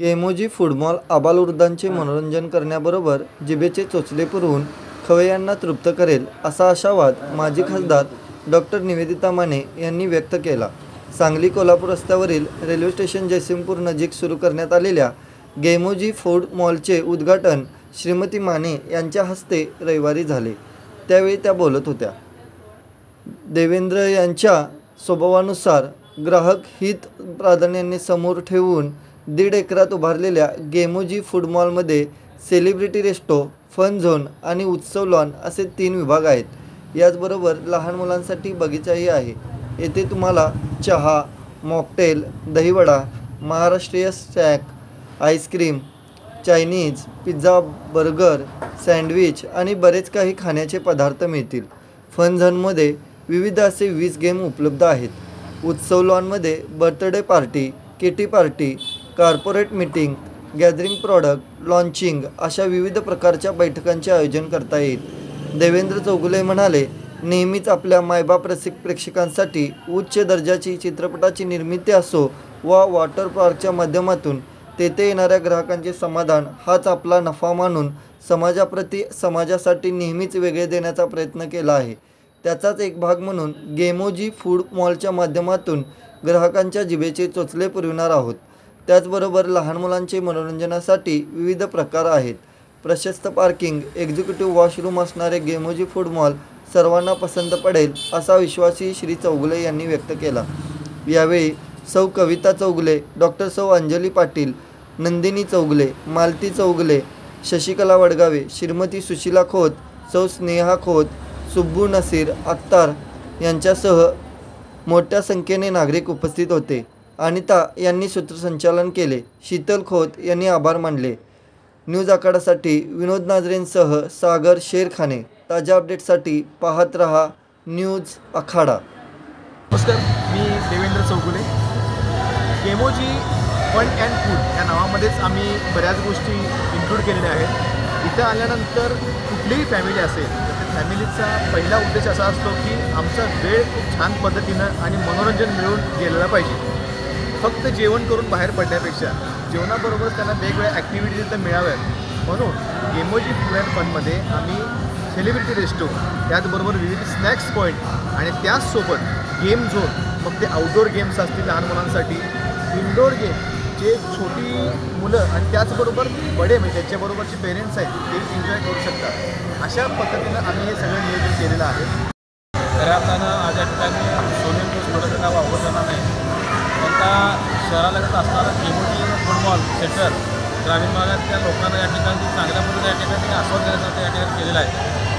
गेमोजी food mall आबालवृद्धांचे मनोरंजन करण्याबरोबर जिभेचे चोचले पुरवून खवय्यांना तृप्त करेल असा आशावाद माजी खासदार डॉक्टर निवेदिता माने यांनी व्यक्त केला। सांगली कोल्हापूर रस्त्यावरील रेल्वे स्टेशन जयसिंगपूर नजीक सुरू करण्यात आलेल्या गेमोजी फूड मॉलचे उद्घाटन श्रीमती माने यांच्या हस्ते रविवारी झाले। त्यावेळी त्या बोलत होत्या। देवेंद्र यांच्या स्वभावानुसार ग्राहक हित प्राधान्याने समोर ठेवून 1.5 एकरात उभारलेल्या गेमोजी फूड मॉलमध्ये सेलिब्रिटी रेस्टो, फन झोन आणि उत्सव लॉन असे 3 विभाग आहेत। याचबरोबर लहान मुलांसाठी बगीचाही आहे। येथे तुम्हाला चहा, मॉकटेल, दहीवडा, महाराष्ट्रीय snack, ice cream, Chinese, pizza, burger, sandwich आणि बरेच काही खाण्याचे पदार्थ मिळतील। फन झोनमध्ये विविध असे 20 गेम उपलब्ध आहेत। उत्सव लॉनमध्ये birthday party, kitty party, corporate meeting, gathering product launching अशा विविध प्रकारच्या बैठकांचे आयोजन करता येईल। देवेंद्र चौगुले म्हणाले, नेहमीच आपल्या मायबाप रसिक प्रेक्षकांसाठी उच्च दर्जाची चित्रपटाची निर्मिती असो वा वॉटर पार्कच्या माध्यमातून तेथे येणाऱ्या ग्राहकांचे समाधान हाच आपला नफा मानून समाजाप्रती समाजासाठी नेहमीच वेगळे देण्याचा प्रयत्न केला आहे। त्याचाच एक भाग म्हणून गेमोजी फूड मॉलच्या माध्यमातून ग्राहकांच्या जिभेचे चोचले पुरविणार आहोत। त्याचबरोबर लहान मुलांचे मनोरंजनासाठी विविध प्रकार आहेत। प्रशस्त पार्किंग, एक्झिक्युटिव्ह वॉशरूम असणारे गेमोजी फूड मॉल सर्वांना पसंत पडेल असा विश्वासही श्री चौगुले यांनी व्यक्त केला। यावेळी सौ कविता चौगुले, डॉक्टर सौ अंजली पाटील, नंदिनी चौगुले, मालती चौगुले, शशिकला वडगावे, श्रीमती सुशीला खोत, सौ स्नेहा खोत, सुब्बू नसीर अख्तार यांच्यासह मोठ्या संख्येने नागरिक उपस्थित होते। अनिता यांनी सूत्रसंचालन केले। शीतल खोत यांनी आभार मानले। न्यूज आखाडासाठी विनोद नाजरेंसह सागर शेरखाने। ताज्या अपडेट्ससाठी पाहत रहा न्यूज आखाडा। नमस्कार, मी देवेंद्र चौगुले। गेमोजी फन अँड फूड या नावामध्येच आम्ही बऱ्याच गोष्टी इन्क्लूड केलेल्या आहेत। इथं आल्यानंतर कुठलीही फॅमिली असेल तर त्या फॅमिलीचा पहिला उद्देश असा असतो की आमचा वेळ खूप छान पद्धतीनं आणि मनोरंजन मिळून गेलेला पाहिजे। फक्त जेवण करून बाहेर पडण्यापेक्षा जेवणाबरोबर त्यांना वेगवेगळ्या ॲक्टिव्हिटीज तर मिळाव्यात, म्हणून गेमोजी फूड अँड फनमध्ये आम्ही सेलिब्रिटी रेस्टो, त्याचबरोबर विविध स्नॅक्स पॉईंट आणि त्याचसोबत गेम झोन, मग ते आउटडोअर गेम्स असतील लहान मुलांसाठी, इनडोअर गेम जे छोटी मुलं आणि त्याचबरोबर बडे म्हणजे त्यांच्याबरोबरचे पेरेंट्स आहेत ते एन्जॉय करू शकतात, अशा पद्धतीनं आम्ही हे सगळं नियोजन केलेलं आहे। खऱ्या अर्थानं आज या ठिकाणी सोनेल थोडंसं नाव वापरताना नाही, त्यांचा शहरालगत असणारा गेमोजी फूड मॉल सेंटर ग्रामीण भागातल्या लोकांना या ठिकाणी चांगल्या पद्धतीने या ठिकाणी आस्वाद देण्यासाठी या ठिकाणी केलेला आहे।